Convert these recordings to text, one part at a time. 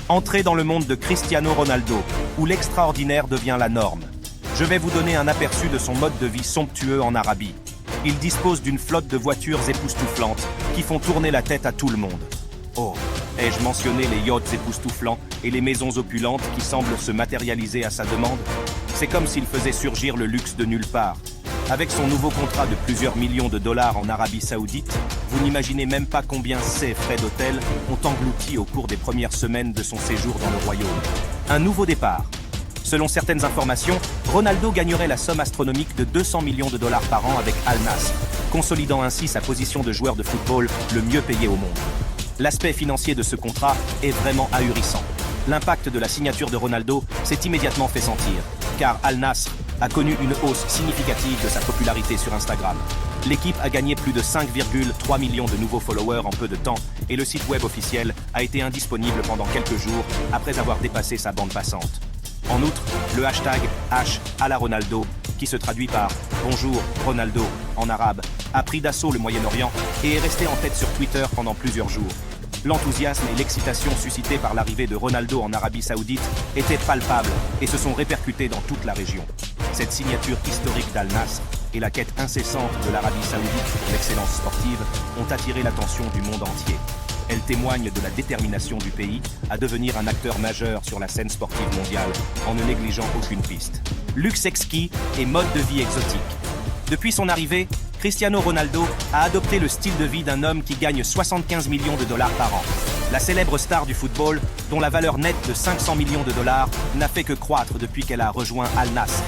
Entrez dans le monde de Cristiano Ronaldo, où l'extraordinaire devient la norme. Je vais vous donner un aperçu de son mode de vie somptueux en Arabie. Il dispose d'une flotte de voitures époustouflantes qui font tourner la tête à tout le monde. Oh, ai-je mentionné les yachts époustouflants et les maisons opulentes qui semblent se matérialiser à sa demande? C'est comme s'il faisait surgir le luxe de nulle part. Avec son nouveau contrat de plusieurs millions de dollars en Arabie Saoudite, vous n'imaginez même pas combien ces frais d'hôtel ont englouti au cours des premières semaines de son séjour dans le royaume. Un nouveau départ. Selon certaines informations, Ronaldo gagnerait la somme astronomique de 200 millions de dollars par an avec Al Nassr, consolidant ainsi sa position de joueur de football le mieux payé au monde. L'aspect financier de ce contrat est vraiment ahurissant. L'impact de la signature de Ronaldo s'est immédiatement fait sentir, car Al Nassr a connu une hausse significative de sa popularité sur Instagram. L'équipe a gagné plus de 5,3 millions de nouveaux followers en peu de temps et le site web officiel a été indisponible pendant quelques jours après avoir dépassé sa bande passante. En outre, le hashtag #AlaRonaldo, qui se traduit par Bonjour Ronaldo en arabe, a pris d'assaut le Moyen-Orient et est resté en tête sur Twitter pendant plusieurs jours. L'enthousiasme et l'excitation suscités par l'arrivée de Ronaldo en Arabie Saoudite étaient palpables et se sont répercutés dans toute la région. Cette signature historique d'Al Nassr et la quête incessante de l'Arabie Saoudite pour l'excellence sportive ont attiré l'attention du monde entier. Elle témoigne de la détermination du pays à devenir un acteur majeur sur la scène sportive mondiale en ne négligeant aucune piste. Luxe exquis et mode de vie exotique. Depuis son arrivée, Cristiano Ronaldo a adopté le style de vie d'un homme qui gagne 75 millions de dollars par an. La célèbre star du football, dont la valeur nette de 500 millions de dollars n'a fait que croître depuis qu'elle a rejoint Al Nassr.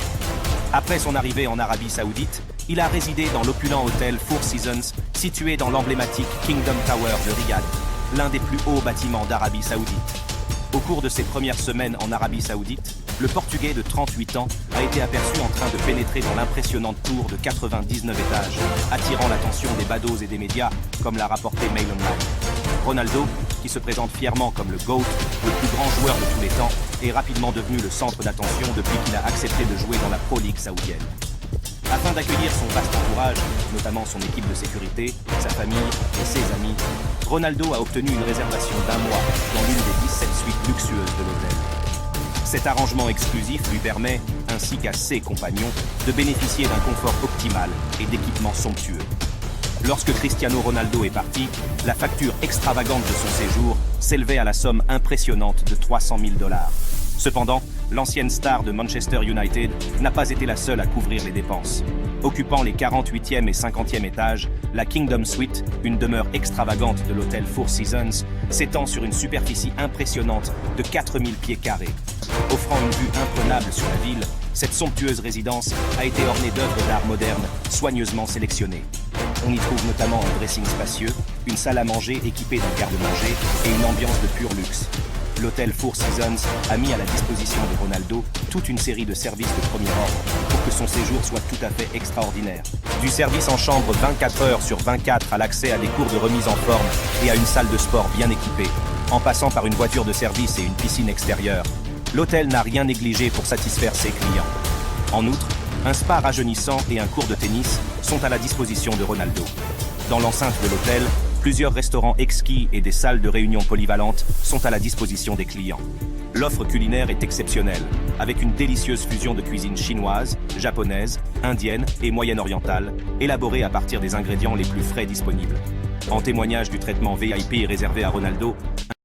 Après son arrivée en Arabie Saoudite, il a résidé dans l'opulent hôtel Four Seasons, situé dans l'emblématique Kingdom Tower de Riyad, l'un des plus hauts bâtiments d'Arabie Saoudite. Au cours de ses premières semaines en Arabie Saoudite, le Portugais de 38 ans a été aperçu en train de pénétrer dans l'impressionnante tour de 99 étages, attirant l'attention des badauds et des médias, comme l'a rapporté Mail Online. Ronaldo, qui se présente fièrement comme le GOAT, le plus grand joueur de tous les temps, est rapidement devenu le centre d'attention depuis qu'il a accepté de jouer dans la Pro League saoudienne. Afin d'accueillir son vaste entourage, notamment son équipe de sécurité, sa famille et ses amis, Ronaldo a obtenu une réservation d'1 mois dans l'une des 17 suites luxueuses de l'hôtel. Cet arrangement exclusif lui permet, ainsi qu'à ses compagnons, de bénéficier d'un confort optimal et d'équipements somptueux. Lorsque Cristiano Ronaldo est parti, la facture extravagante de son séjour s'élevait à la somme impressionnante de 300 000 dollars. Cependant, l'ancienne star de Manchester United n'a pas été la seule à couvrir les dépenses. Occupant les 48e et 50e étages, la Kingdom Suite, une demeure extravagante de l'hôtel Four Seasons, s'étend sur une superficie impressionnante de 4000 pieds carrés. Offrant une vue imprenable sur la ville, cette somptueuse résidence a été ornée d'œuvres d'art moderne, soigneusement sélectionnées. On y trouve notamment un dressing spacieux, une salle à manger équipée d'un garde-manger et une ambiance de pur luxe. L'hôtel Four Seasons a mis à la disposition de Ronaldo toute une série de services de premier ordre pour que son séjour soit tout à fait extraordinaire. Du service en chambre 24 heures sur 24 à l'accès à des cours de remise en forme et à une salle de sport bien équipée, en passant par une voiture de service et une piscine extérieure, l'hôtel n'a rien négligé pour satisfaire ses clients. En outre, un spa rajeunissant et un court de tennis sont à la disposition de Ronaldo. Dans l'enceinte de l'hôtel, plusieurs restaurants exquis et des salles de réunion polyvalentes sont à la disposition des clients. L'offre culinaire est exceptionnelle, avec une délicieuse fusion de cuisine chinoise, japonaise, indienne et moyen-orientale, élaborée à partir des ingrédients les plus frais disponibles. En témoignage du traitement VIP réservé à Ronaldo,